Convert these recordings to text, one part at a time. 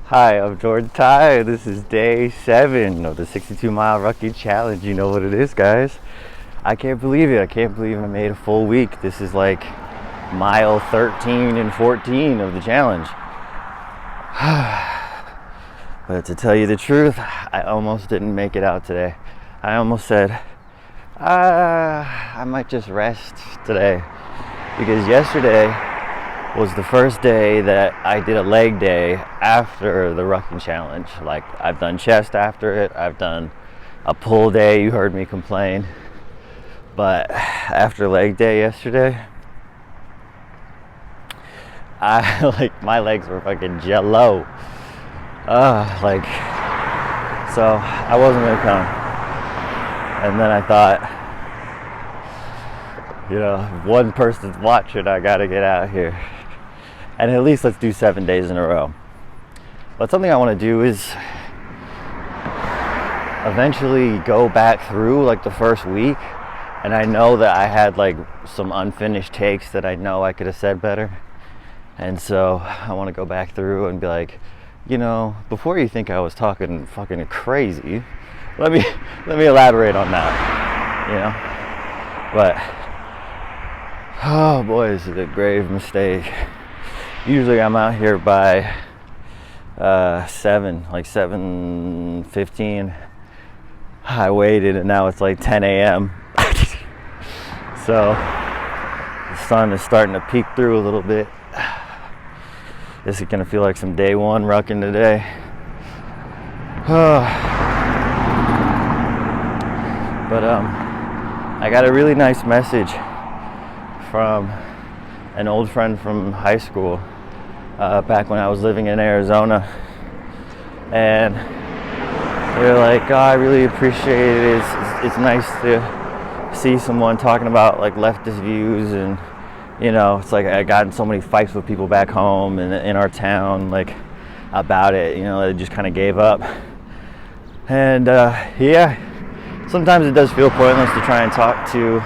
Hi, I'm Jordan Ty. This is day 7 of the 62-mile Rucking challenge. You know what it is, guys. I can't believe it. I can't believe I made a full week. This is like mile 13 and 14 of the challenge. But to tell you the truth, I almost didn't make it out today. I almost said, I might just rest today. Because yesterday was the first day that I did a leg day after the Rucking challenge. Like, I've done chest after it, I've done a pull day, you heard me complain. But after leg day yesterday, my legs were fucking jello. So I wasn't gonna come. And then I thought, if one person's watching, I gotta get out here. And at least let's do 7 days in a row. But something I want to do is eventually go back through like the first week. And I know that I had like some unfinished takes that I know I could have said better. And so I want to go back through and be like, before you think I was talking fucking crazy, let me elaborate on that, But, oh boy, this is a grave mistake. Usually I'm out here by 7:15. I waited and now it's like 10 a.m. So the sun is starting to peek through a little bit. This is gonna feel like some day one rucking today. But I got a really nice message from an old friend from high school back when I was living in Arizona, and they're like, "Oh, I really appreciate it. It's nice to see someone talking about like leftist views, and it's like I got in so many fights with people back home and in our town, like about it. They just kind of gave up." And yeah, sometimes it does feel pointless to try and talk to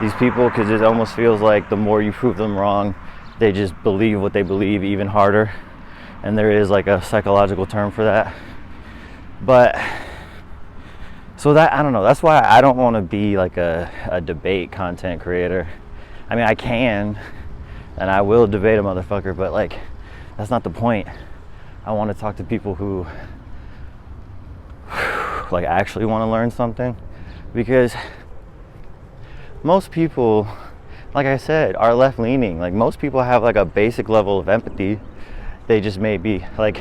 these people because it almost feels like the more you prove them wrong, they just believe what they believe even harder. And there is like a psychological term for that. But so that, I don't know, that's why I don't want to be like a debate content creator. I mean, I can and I will debate a motherfucker, but like that's not the point. I want to talk to people who like actually want to learn something, because most people, like I said, are left-leaning. Like, most people have like a basic level of empathy. They just may be like,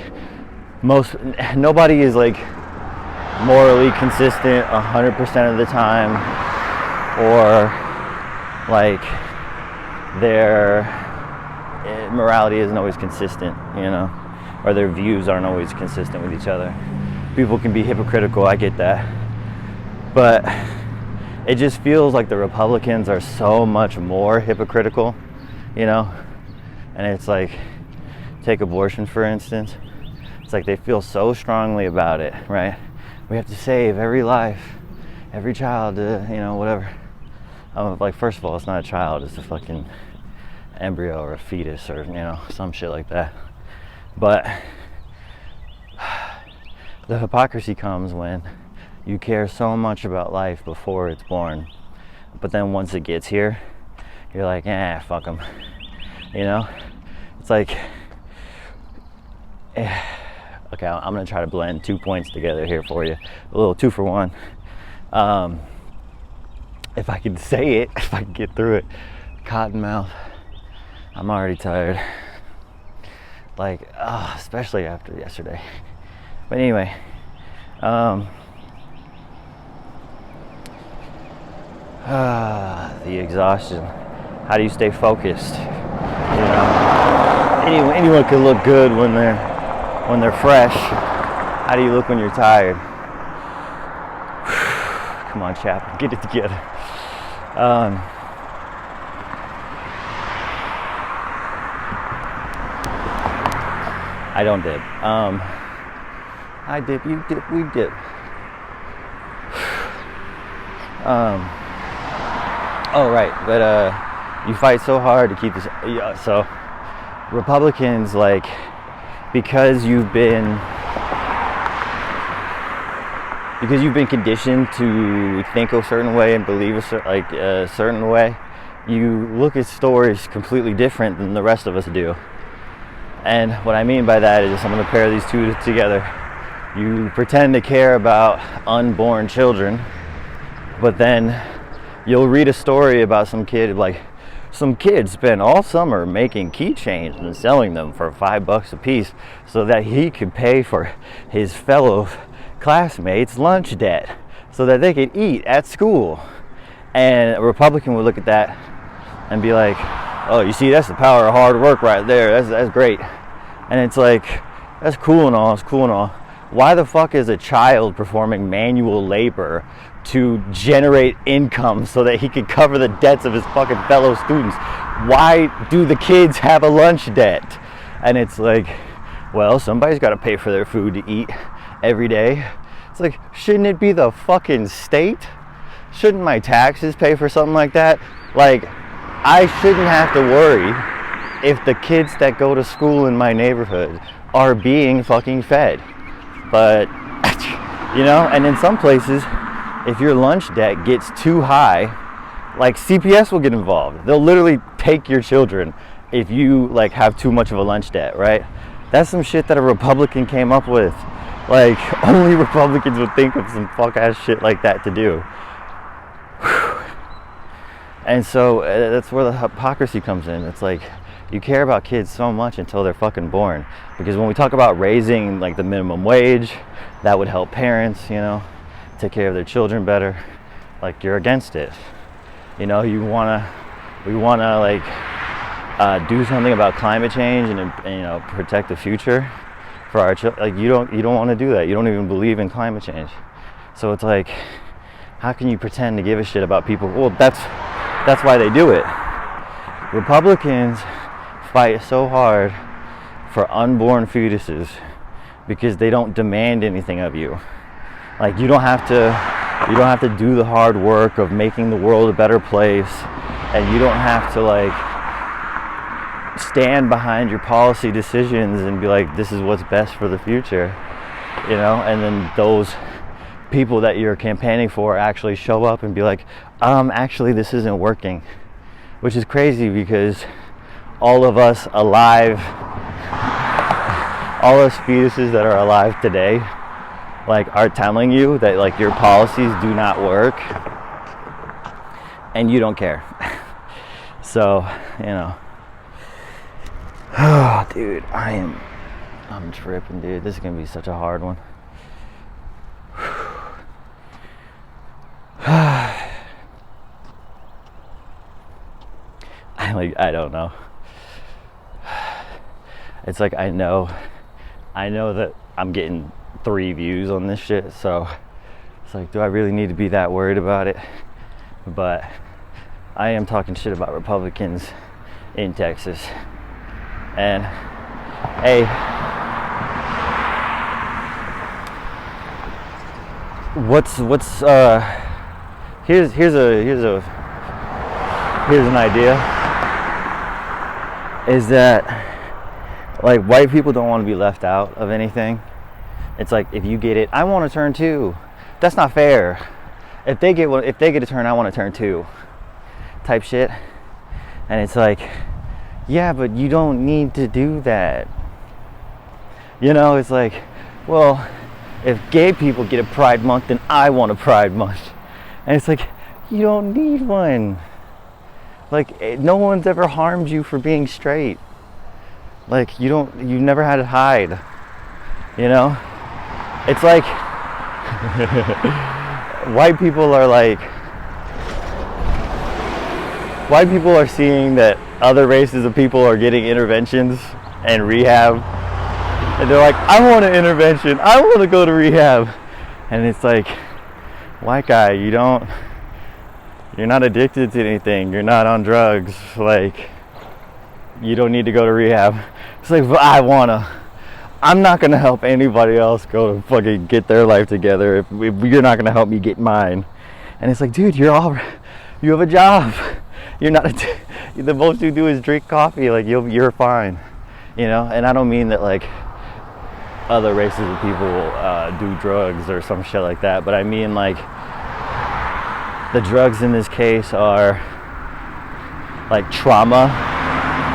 nobody is like morally consistent 100% of the time, or like their morality isn't always consistent, or their views aren't always consistent with each other. People can be hypocritical, I get that, but it just feels like the Republicans are so much more hypocritical, and it's like, take abortion for instance. It's like they feel so strongly about it, right? We have to save every life, every child, whatever. Like, first of all, it's not a child, it's a fucking embryo or a fetus or, some shit like that. But the hypocrisy comes when you care so much about life before it's born, but then once it gets here, you're like, fuck them. It's like, okay, I'm gonna try to blend 2 points together here for you, a little 2 for 1. If I can say it, if I can get through it. Cottonmouth. I'm already tired. Like, especially after yesterday. But anyway, the exhaustion. How do you stay focused? Anyone can look good when they're fresh. How do you look when you're tired? Come on, chap, get it together. I don't dip. I dip, you dip, we dip. Oh, right, but you fight so hard to keep this. So Republicans, like, because you've been conditioned to think a certain way and believe a certain way, you look at stories completely different than the rest of us do. And what I mean by that is, I'm going to pair these two together. You pretend to care about unborn children, but then you'll read a story about some kid, like, some kid spent all summer making keychains and selling them for $5 a piece so that he could pay for his fellow classmates' lunch debt so that they could eat at school. And a Republican would look at that and be like, oh, you see, that's the power of hard work right there. That's great. And it's like, that's cool and all. It's cool and all. Why the fuck is a child performing manual labor to generate income so that he can cover the debts of his fucking fellow students? Why do the kids have a lunch debt? And it's like, well, somebody's got to pay for their food to eat every day. It's like, shouldn't it be the fucking state? Shouldn't my taxes pay for something like that? Like, I shouldn't have to worry if the kids that go to school in my neighborhood are being fucking fed. But, you know, and in some places, if your lunch debt gets too high, like, CPS will get involved. They'll literally take your children if you, like, have too much of a lunch debt, right? That's some shit that a Republican came up with. Like, only Republicans would think of some fuck-ass shit like that to do. And so that's where the hypocrisy comes in. It's like, you care about kids so much until they're fucking born. Because when we talk about raising, like, the minimum wage, that would help parents, you know, take care of their children better. Like, you're against it. You know, we wanna like do something about climate change and you know, protect the future for our children. Like, you don't want to do that. You don't even believe in climate change. So it's like, how can you pretend to give a shit about people? Well, that's why they do it. Republicans fight so hard for unborn fetuses because they don't demand anything of you. Like, you don't have to do the hard work of making the world a better place, and you don't have to, like, stand behind your policy decisions and be like, this is what's best for the future, you know. And then those people that you're campaigning for actually show up and be like, actually this isn't working, which is crazy because all of us fetuses that are alive today, like, are telling you that, like, your policies do not work, and you don't care. So, you know, oh, dude, I'm tripping, dude. This is gonna be such a hard one. I don't know. It's like, I know that I'm getting 3 views on this shit, so it's like, do I really need to be that worried about it? But I am talking shit about Republicans in Texas. And hey, here's an idea, is that, like, white people don't want to be left out of anything. It's like, if you get it, I want to turn 2. That's not fair. If they get a turn, I want to turn 2. Type shit. And it's like, yeah, but you don't need to do that. You know, it's like, well, if gay people get a Pride Month, then I want a Pride Month. And it's like, you don't need one. Like, no one's ever harmed you for being straight. Like, you never had to hide. You know? It's like, white people are seeing that other races of people are getting interventions and rehab, and they're like, I want an intervention, I want to go to rehab. And it's like, white guy, you're not addicted to anything, you're not on drugs, like, you don't need to go to rehab. It's like, but I'm not gonna help anybody else go to fucking get their life together if you're not gonna help me get mine. And it's like, dude, you have a job. You're not the most you do is drink coffee. Like, you're fine, you know. And I don't mean that, like, other races of people do drugs or some shit like that, but I mean like the drugs in this case are like trauma,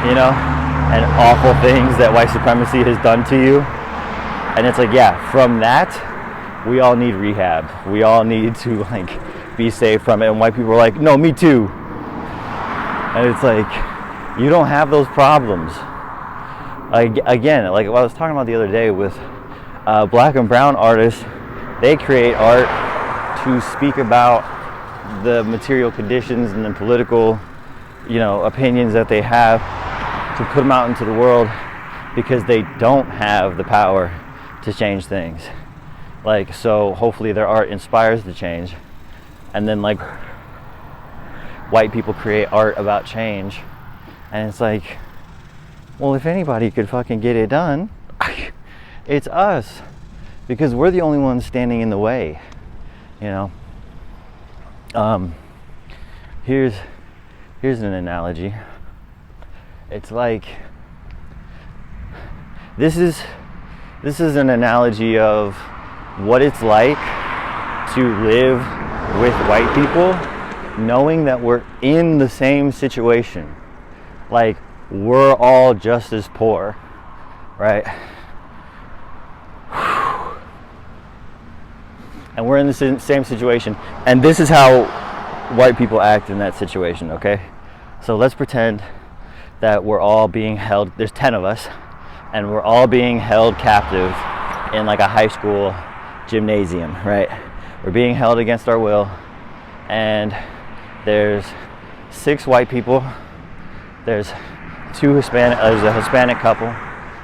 you know, and awful things that white supremacy has done to you. And it's like, yeah, from that, we all need rehab. We all need to like be saved from it. And white people are like, no, me too. And it's like, you don't have those problems. Again, like what I was talking about the other day with black and brown artists, they create art to speak about the material conditions and the political, you know, opinions that they have, to put them out into the world, because they don't have the power to change things. Like, so hopefully their art inspires the change, and then like white people create art about change, and it's like, well, if anybody could fucking get it done, it's us, because we're the only ones standing in the way, you know. Here's an analogy. It's like, this is an analogy of what it's like to live with white people, knowing that we're in the same situation. Like, we're all just as poor, right? And we're in the same situation, and this is how white people act in that situation, okay? So let's pretend that we're all being held, there's 10 of us, and we're all being held captive in like a high school gymnasium, right? We're being held against our will, and there's 6 white people, there's there's a Hispanic couple,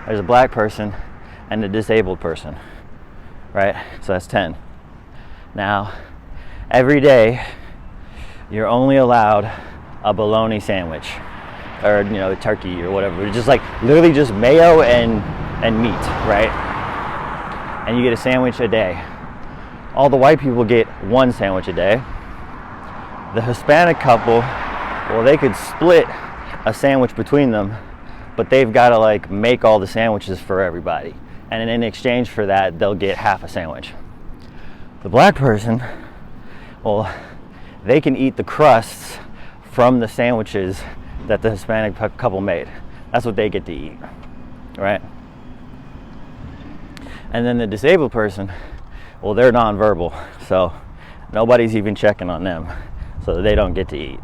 there's a black person, and a disabled person, right? So that's 10. Now, every day, you're only allowed a bologna sandwich, or, you know, turkey or whatever. It's just like literally just mayo and meat, right? And you get a sandwich a day. All the white people get 1 sandwich a day. The Hispanic couple, well, they could split a sandwich between them, but they've got to like make all the sandwiches for everybody, and in exchange for that, they'll get half a sandwich. The black person, well, they can eat the crusts from the sandwiches that the Hispanic couple made. That's what they get to eat, right? And then the disabled person, well, they're nonverbal, so nobody's even checking on them, so they don't get to eat,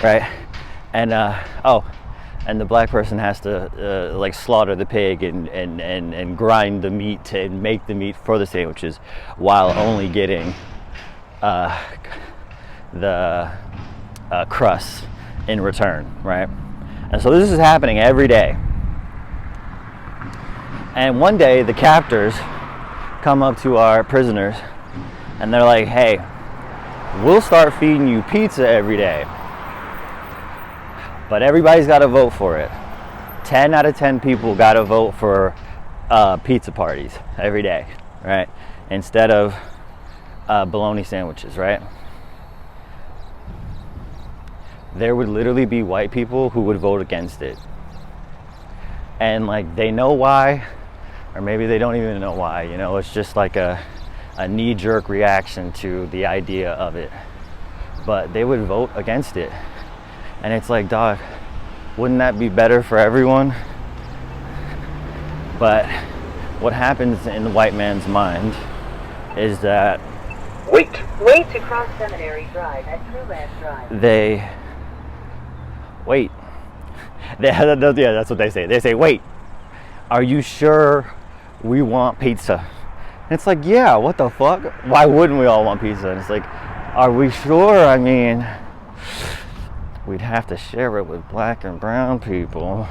right? And and the black person has to like slaughter the pig and grind the meat and make the meat for the sandwiches, while only getting the crusts in return, right? And so this is happening every day. And one day the captors come up to our prisoners and they're like, hey, we'll start feeding you pizza every day, but everybody's got to vote for it. 10 out of 10 people got to vote for pizza parties every day, right? Instead of bologna sandwiches, right? There would literally be white people who would vote against it. And like, they know why, or maybe they don't even know why, you know, it's just like a knee-jerk reaction to the idea of it. But they would vote against it. And it's like, dog, wouldn't that be better for everyone? But what happens in the white man's mind is that wait to cross Seminary Drive at Truland Drive. Yeah, that's what they say. They say, wait, are you sure we want pizza? And it's like, yeah, what the fuck? Why wouldn't we all want pizza? And it's like, are we sure? I mean, we'd have to share it with black and brown people.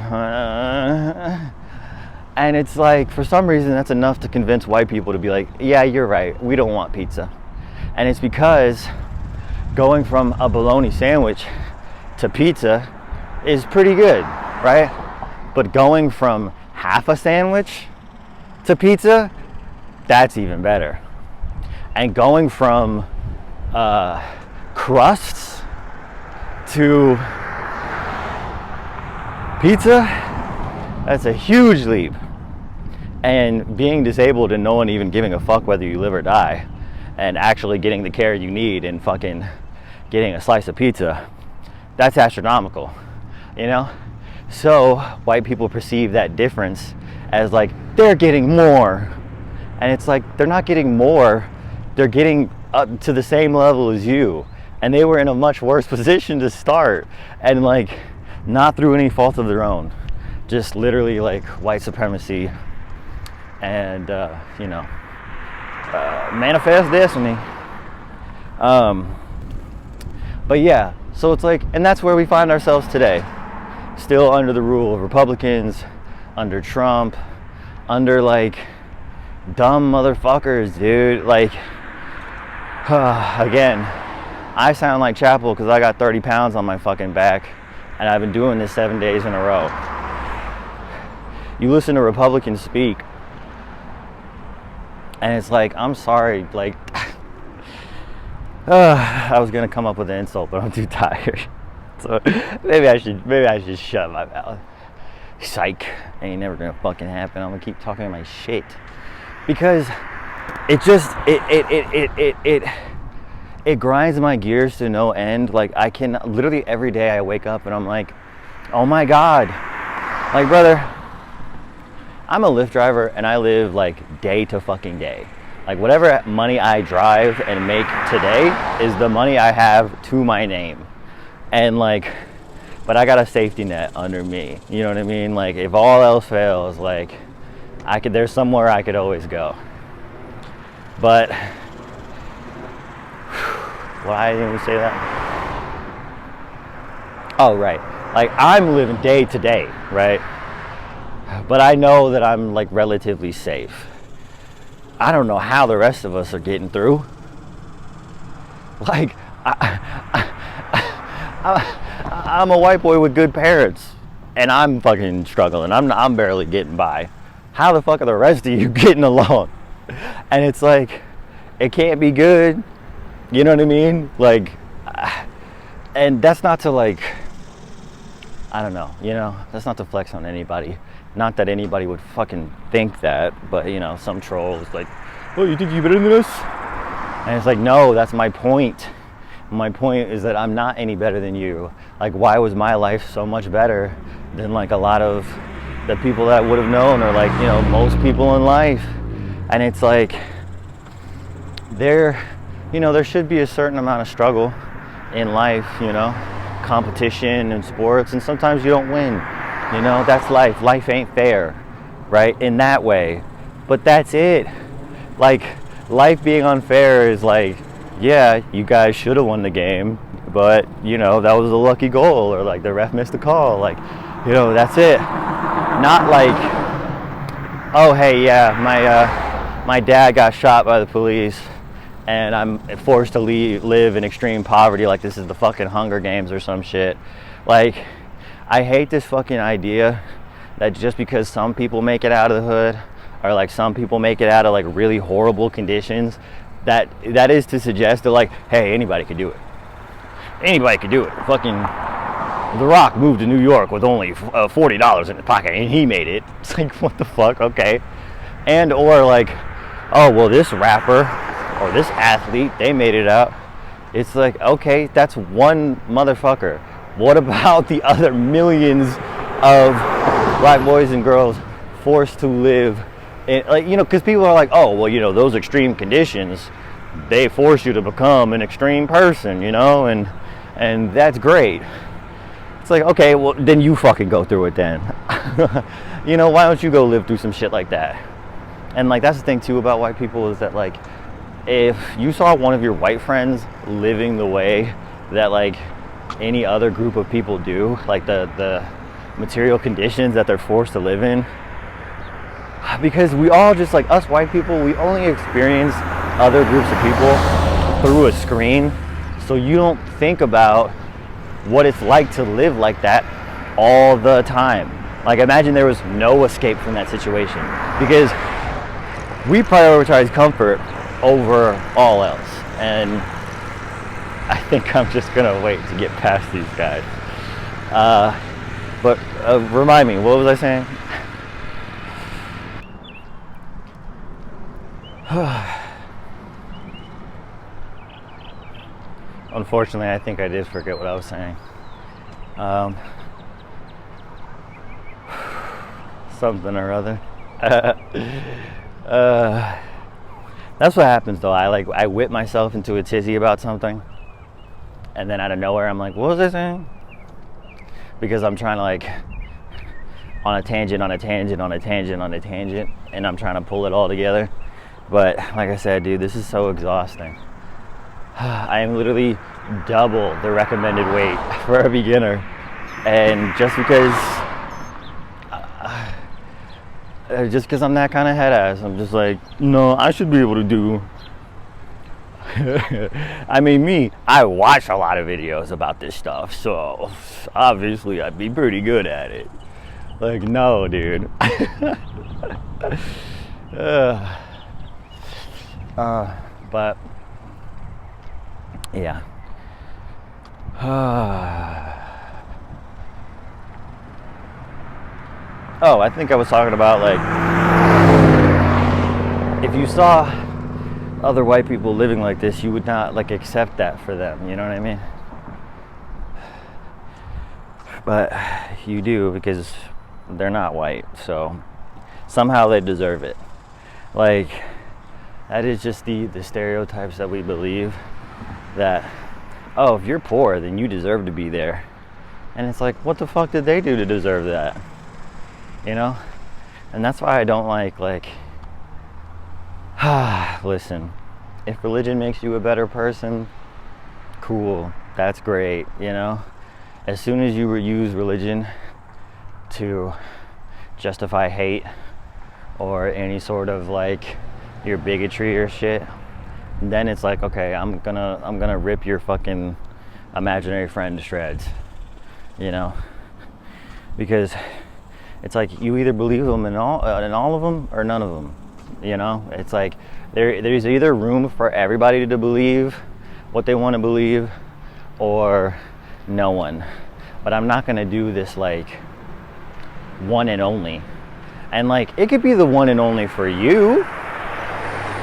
And it's like, for some reason, that's enough to convince white people to be like, yeah, you're right, we don't want pizza. And it's because going from a bologna sandwich to pizza is pretty good, right? But going from half a sandwich to pizza, that's even better. And going from crusts to pizza, that's a huge leap. And being disabled and no one even giving a fuck whether you live or die, and actually getting the care you need and fucking getting a slice of pizza, that's astronomical, you know? So white people perceive that difference as like, they're getting more. And it's like, they're not getting more, they're getting up to the same level as you. And they were in a much worse position to start, and like, not through any fault of their own, just literally like white supremacy and you know, manifest destiny. But yeah, so it's like, and that's where we find ourselves today, still under the rule of Republicans, under Trump, under like dumb motherfuckers, dude. Like, again, I sound like Chapel because I got 30 pounds on my fucking back, and I've been doing this 7 days in a row. You listen to Republicans speak, and it's like, I'm sorry, like, I was gonna come up with an insult, but I'm too tired. So maybe I should shut my mouth. Psych, ain't never gonna fucking happen. I'm gonna keep talking my shit because it just it grinds my gears to no end. Like, I can literally every day I wake up and I'm like, oh my god, like, brother, I'm a Lyft driver and I live like day to fucking day. Like, whatever money I drive and make today is the money I have to my name. And like, but I got a safety net under me, you know what I mean? Like, if all else fails, like, there's somewhere I could always go. But why didn't we say that? Oh, right. Like, I'm living day to day, right? But I know that I'm like relatively safe. I don't know how the rest of us are getting through. Like, I'm a white boy with good parents, and I'm fucking struggling. I'm barely getting by. How the fuck are the rest of you getting along? And it's like, it can't be good. You know what I mean? Like, and that's not to like, I don't know, you know, that's not to flex on anybody. Not that anybody would fucking think that, but you know, some troll is like, oh, you think you're better than us? And it's like, no, that's my point. My point is that I'm not any better than you. Like, why was my life so much better than like a lot of the people that I would have known, or like, you know, most people in life? And it's like, you know, there should be a certain amount of struggle in life, you know, competition and sports, and sometimes you don't win, you know, that's life. Life ain't fair, right, in that way, but that's it. Like, life being unfair is like, yeah, you guys should have won the game, but, you know, that was a lucky goal, or like the ref missed a call, like, you know, that's it. Not like, oh, hey, yeah, my dad got shot by the police, and I'm forced to live in extreme poverty, like this is the fucking Hunger Games or some shit. Like, I hate this fucking idea that just because some people make it out of the hood, or like some people make it out of like really horrible conditions, that is to suggest that like, hey, anybody could do it. Anybody could do it. Fucking The Rock moved to New York with only $40 in his pocket, and he made it. It's like, what the fuck? Okay. And or like, oh, well, this rapper or this athlete, they made it out. It's like, okay, that's one motherfucker. What about the other millions of black boys and girls forced to live in, like, you know, because people are like, oh, well, you know, those extreme conditions, they force you to become an extreme person, you know, and that's great. It's like, okay, well, then you fucking go through it then. You know, why don't you go live through some shit like that? And like, that's the thing too about white people, is that like, if you saw one of your white friends living the way that like any other group of people do, like the material conditions that they're forced to live in, because we all, just like us white people, we only experience other groups of people through a screen, so you don't think about what it's like to live like that all the time. Like, imagine there was no escape from that situation, because we prioritize comfort over all else. And I think I'm just gonna wait to get past these guys. But remind me, what was I saying? Unfortunately, I think I did forget what I was saying. Something or other. That's what happens though. I whip myself into a tizzy about something, and then out of nowhere I'm like, what was I saying? Because I'm trying to like on a tangent, and I'm trying to pull it all together. But like I said, dude, this is so exhausting. I am literally double the recommended weight for a beginner, and just because I'm that kind of head ass, I'm just like, no, I should be able to do. I mean, I watch a lot of videos about this stuff, so obviously I'd be pretty good at it. Like, no, dude. But yeah. Oh, I think I was talking about, like, if you saw other white people living like this, you would not, like, accept that for them, you know what I mean? But you do, because they're not white, so somehow they deserve it. Like, that is just the stereotypes that we believe, that, oh, if you're poor, then you deserve to be there. And it's like, what the fuck did they do to deserve that? You know? And that's why I don't like, listen, if religion makes you a better person, cool, that's great, you know? As soon as you use religion to justify hate or any sort of, like, your bigotry or shit, then it's like, okay, I'm gonna rip your fucking imaginary friend to shreds, you know? Because it's like, you either believe them in all of them or none of them, you know? It's like there's either room for everybody to believe what they want to believe or no one. But I'm not gonna do this, like, one and only. And, like, it could be the one and only for you,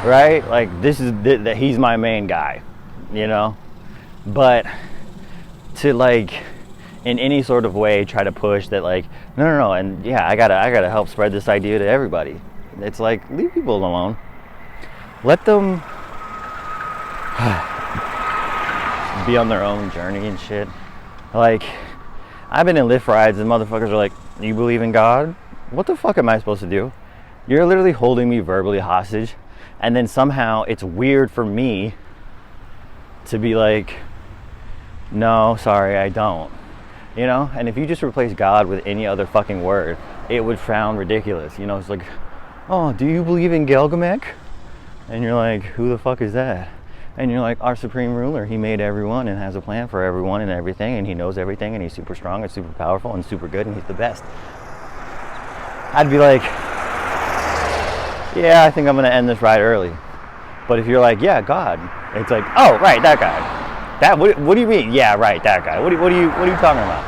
right? Like, this is that he's my main guy, you know? But to, like, in any sort of way try to push that, like, no, and yeah, I gotta help spread this idea to everybody. It's like, leave people alone. Let them be on their own journey and shit. Like, I've been in Lyft rides and motherfuckers are like, you believe in God? What the fuck am I supposed to do? You're literally holding me verbally hostage, and then somehow it's weird for me to be like, no, sorry, I don't. You know? And if you just replace God with any other fucking word, it would sound ridiculous. You know, it's like, oh, do you believe in Gilgamesh? And you're like, who the fuck is that? And you're like, our supreme ruler, he made everyone and has a plan for everyone and everything, and he knows everything, and he's super strong and super powerful and super good, and he's the best. I'd be like, yeah, I think I'm gonna end this ride early. But if you're like, yeah, God, it's like, oh, right, that guy. What do you mean? Yeah, right, that guy. What are you talking about?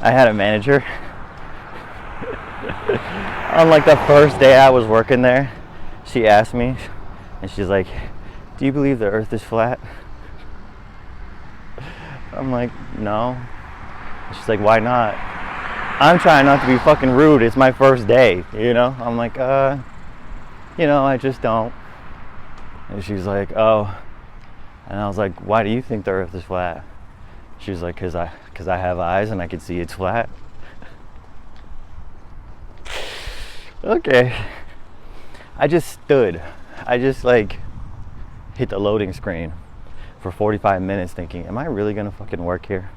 I had a manager on, like, the first day I was working there. She asked me, and she's like, do you believe the earth is flat? I'm like, no. And she's like, why not? I'm trying not to be fucking rude. It's my first day, you know? I'm like, you know, I just don't. And she's like, oh. And I was like, why do you think the earth is flat? She was like, cause I have eyes and I can see it's flat. Okay. I just stood. I just, like, hit the loading screen for 45 minutes thinking, am I really gonna fucking work here?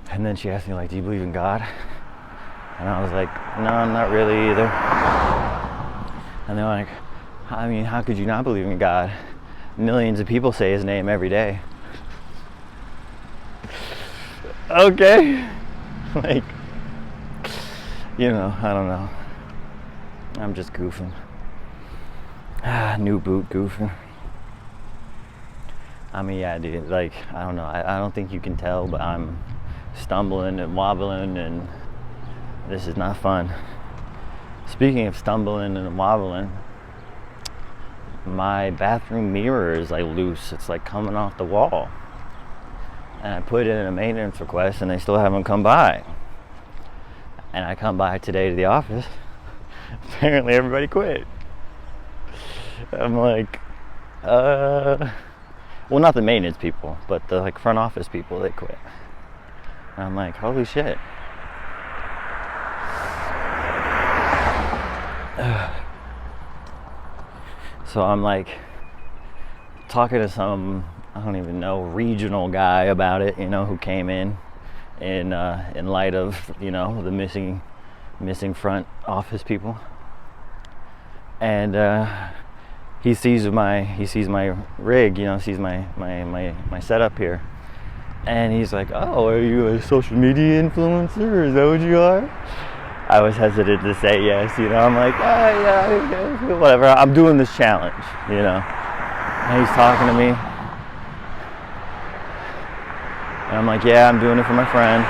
And then she asked me, like, do you believe in God? And I was like, no, not really either. And they're like, I mean, how could you not believe in God? Millions of people say his name every day. Okay. Like, you know, I don't know. I'm just goofing. New boot goofing. I mean, yeah, dude, like, I don't know. I don't think you can tell, but I'm stumbling and wobbling, and this is not fun. Speaking of stumbling and wobbling, my bathroom mirror is like loose. It's like coming off the wall. And I put in a maintenance request and they still haven't come by. And I come by today to the office. Apparently everybody quit. I'm like, well, not the maintenance people, but the like front office people, they quit. And I'm like, holy shit. So I'm like talking to some, I don't even know, regional guy about it, you know, who came in light of, you know, the missing front office people. And he sees my rig, you know, sees my setup here. And he's like, oh, are you a social media influencer? Is that what you are? I was hesitant to say yes, you know. I'm like, oh, yeah, whatever. I'm doing this challenge, you know. And he's talking to me. And I'm like, yeah, I'm doing it for my friend.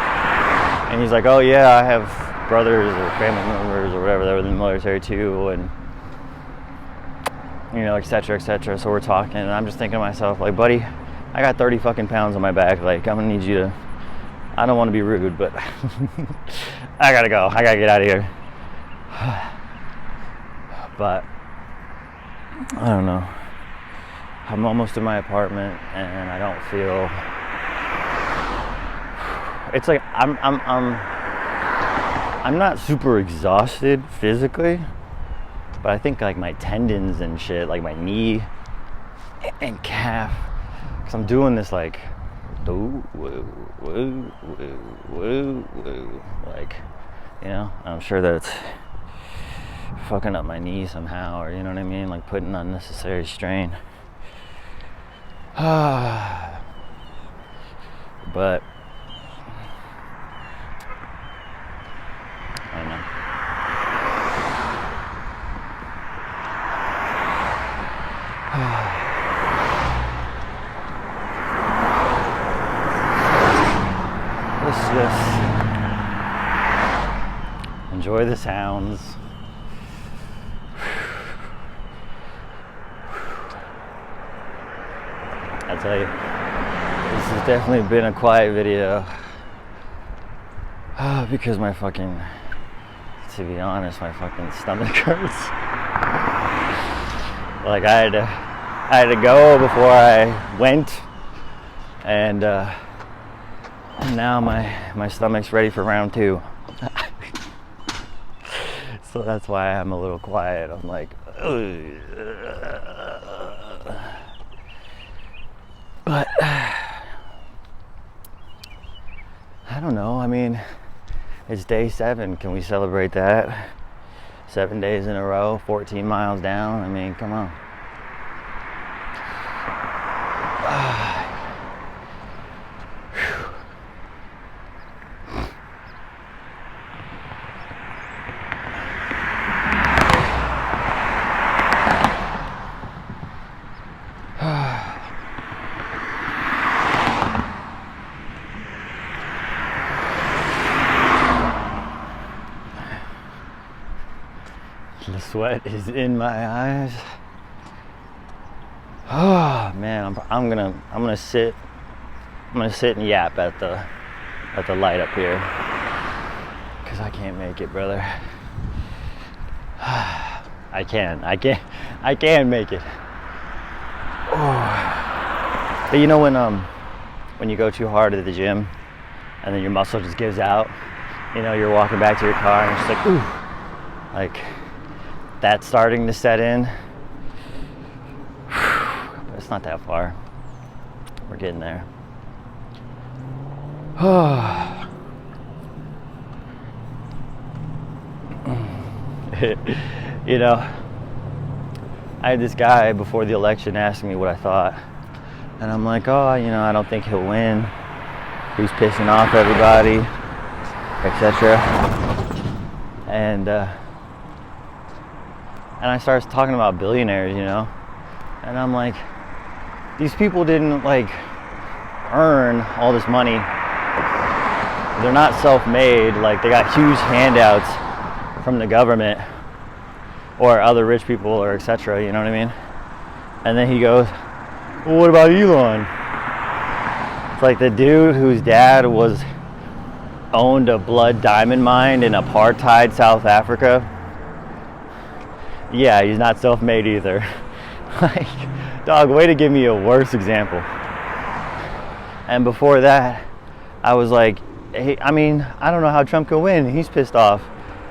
And he's like, oh, yeah, I have brothers or family members or whatever that were in the military too. And, you know, et cetera, et cetera. So we're talking. And I'm just thinking to myself, like, buddy, I got 30 fucking pounds on my back. Like, I'm going to need you to, I don't want to be rude, but I gotta go. I gotta get out of here. But I don't know. I'm almost in my apartment, and I don't feel. It's like I'm not super exhausted physically, but I think like my tendons and shit, like my knee and calf, because I'm doing this like. Woo, woo, woo, woo, woo, woo. Like, you know, I'm sure that it's fucking up my knee somehow, or you know what I mean, like putting unnecessary strain. But I don't know. Let's just enjoy the sounds. I tell you, this has definitely been a quiet video. Because my fucking, to be honest, my fucking stomach hurts. Like I had to go before I went, and now my stomach's ready for round 2. So that's why I'm a little quiet. I'm like, but I don't know. I mean, it's day 7. Can we celebrate that? 7 days in a row, 14 miles down. I mean, come on. The sweat is in my eyes. Oh man, I'm gonna sit and yap at the light up here, because I can't make it, brother. I can make it. Oh. But you know when you go too hard at the gym and then your muscle just gives out, you know, you're walking back to your car and it's like, ooh, like that's starting to set in. But it's not that far. We're getting there. You know, I had this guy before the election asking me what I thought, and I'm like, oh, you know, I don't think he'll win. He's pissing off everybody, etc. And I started talking about billionaires, you know, and I'm like, these people didn't like earn all this money. They're not self-made. Like, they got huge handouts from the government or other rich people, or etc. You know what I mean? And then he goes, well, what about Elon? It's like the dude whose dad owned a blood diamond mine in apartheid South Africa. Yeah, he's not self-made either. Like, dog, way to give me a worse example. And before that, I was like, hey, I mean, I don't know how Trump can win. He's pissed off.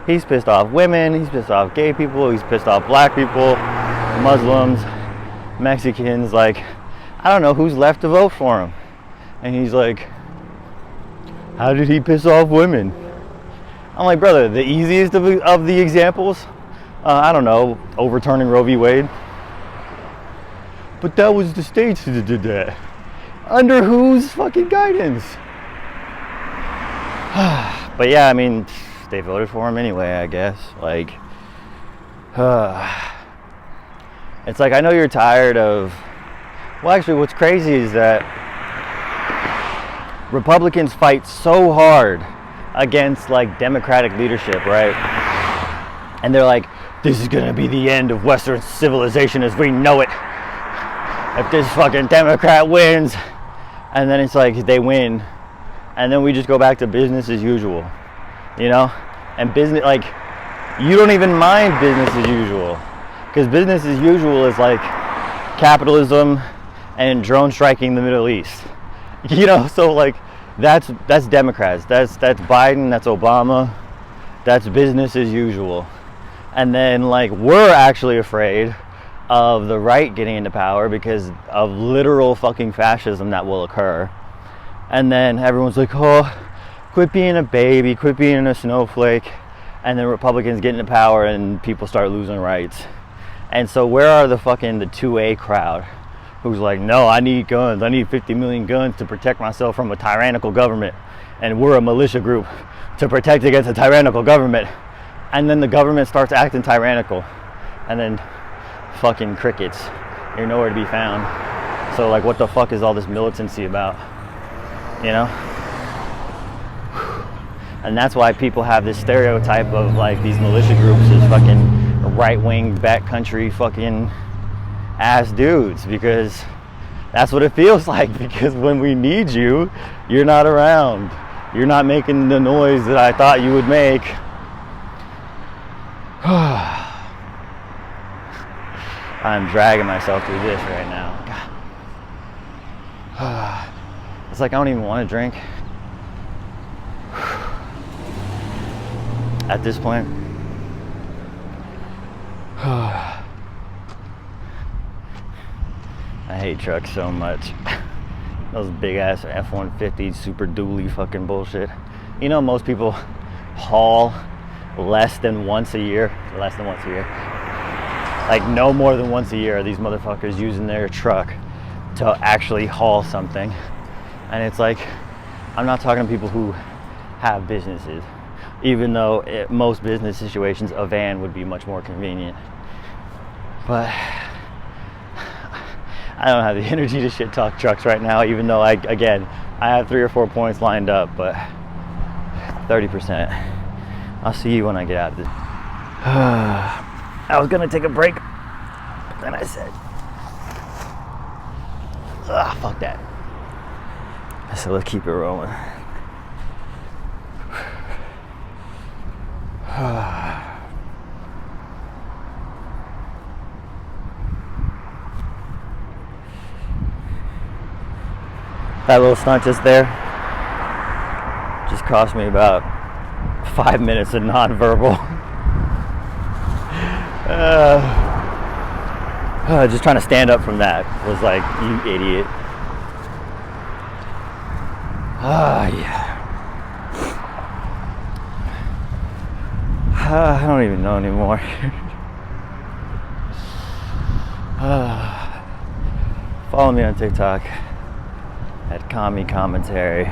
He's pissed off women. He's pissed off gay people. He's pissed off black people, Muslims, Mexicans. Like, I don't know who's left to vote for him. And he's like, how did he piss off women? I'm like, brother, the easiest of the examples, I don't know, overturning Roe v. Wade. But that was the states that did that. Under whose fucking guidance? But yeah, I mean, they voted for him anyway, I guess. Like, it's like, I know you're tired of, well, actually, what's crazy is that Republicans fight so hard against, like, Democratic leadership, right? And they're like, this is gonna be the end of Western civilization as we know it if this fucking Democrat wins. And then it's like, they win, and then we just go back to business as usual, you know? And business, like, you don't even mind business as usual, because business as usual is like capitalism and drone striking the Middle East, you know? So like, that's Democrats, that's Biden, that's Obama, that's business as usual. And then, like, we're actually afraid of the right getting into power because of literal fucking fascism that will occur. And then everyone's like, oh, quit being a baby, quit being a snowflake. And then Republicans get into power and people start losing rights. And so where are the 2A crowd who's like, no, I need guns, I need 50 million guns to protect myself from a tyrannical government, and we're a militia group to protect against a tyrannical government. And then the government starts acting tyrannical, and then fucking crickets, you're nowhere to be found. So like, what the fuck is all this militancy about, you know? And that's why people have this stereotype of like these militia groups as fucking right-wing backcountry fucking ass dudes, because that's what it feels like. Because when we need you, you're not around, you're not making the noise that I thought you would make. I'm dragging myself through this right now. God. It's like I don't even want to drink at this point. I hate trucks so much. Those big ass F-150 super dually fucking bullshit. You know, most people haul less than once a year. Like, no more than once a year are these motherfuckers using their truck to actually haul something. And it's like, I'm not talking to people who have businesses, even though most business situations a van would be much more convenient. But I don't have the energy to shit talk trucks right now, even though I have 3 or 4 points lined up, but 30%. I'll see you when I get out of this. I was gonna take a break, but then I said, fuck that. So let's keep it rolling. That little stunt just there just cost me about 5 minutes of non-verbal. Just trying to stand up from that was like, you idiot. Yeah. I don't even know anymore. Follow me on TikTok at Commie Commentary.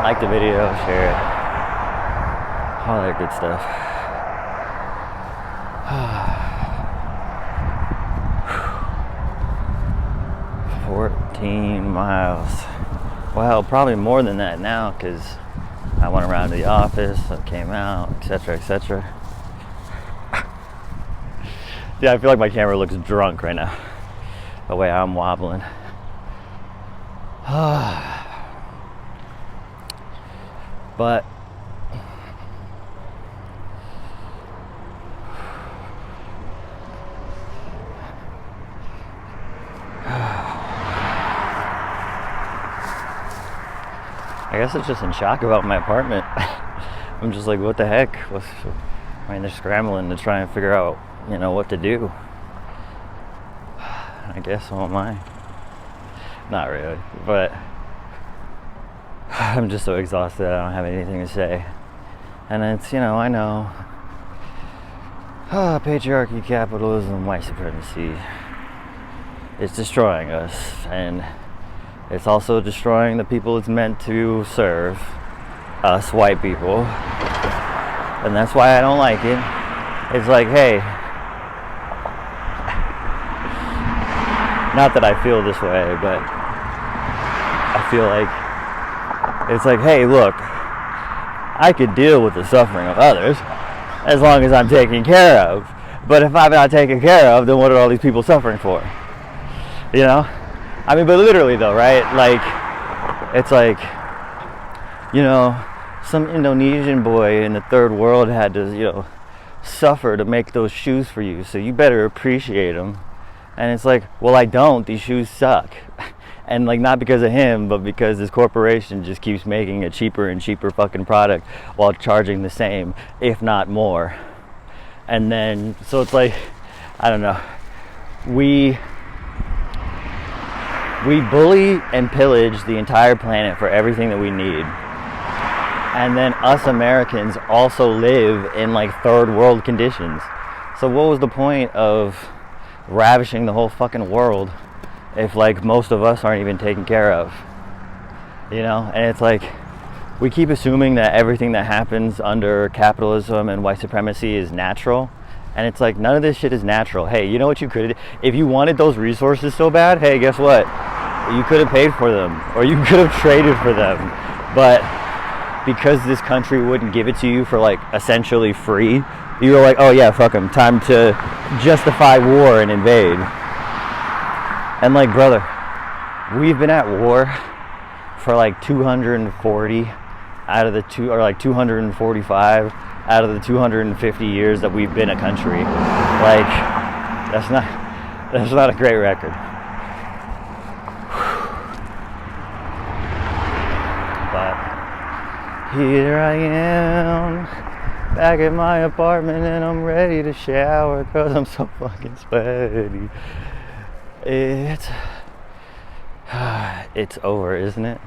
Like the video, share it, all that good stuff. 14 miles. Well, probably more than that now, because I went around to the office, I came out, etc., etc. Yeah, I feel like my camera looks drunk right now. The way I'm wobbling. But I guess it's just in shock about my apartment. I'm just like, what the heck? I mean, they're scrambling to try and figure out, what to do. I guess so am I. Not really, but I'm just so exhausted I don't have anything to say. And it's, I know. Patriarchy, capitalism, white supremacy. It's destroying us, and it's also destroying the people it's meant to serve, us white people. And that's why I don't like it. It's like, hey, not that I feel this way, but I feel like it's like, hey, look, I could deal with the suffering of others as long as I'm taken care of. But if I'm not taken care of, then what are all these people suffering for? I mean, but literally though, right? Like, it's like, some Indonesian boy in the third world had to, suffer to make those shoes for you, so you better appreciate them. And it's like, well, I don't. These shoes suck. And like, not because of him, but because this corporation just keeps making a cheaper and cheaper fucking product while charging the same, if not more. And then, so it's like, I don't know. We bully and pillage the entire planet for everything that we need. And then us Americans also live in like third world conditions. So what was the point of ravishing the whole fucking world if like most of us aren't even taken care of? And it's like, we keep assuming that everything that happens under capitalism and white supremacy is natural. And it's like, none of this shit is natural. Hey, you know what you could, if you wanted those resources so bad, hey, guess what? You could have paid for them, or you could have traded for them. But because this country wouldn't give it to you for like essentially free, you were like, oh yeah, fuck them, time to justify war and invade. And like, brother, we've been at war for like 240 out of the 245 out of the 250 years that we've been a country. Like, that's not a great record. But here I am, back at my apartment, and I'm ready to shower because I'm so fucking sweaty. It's over, isn't it?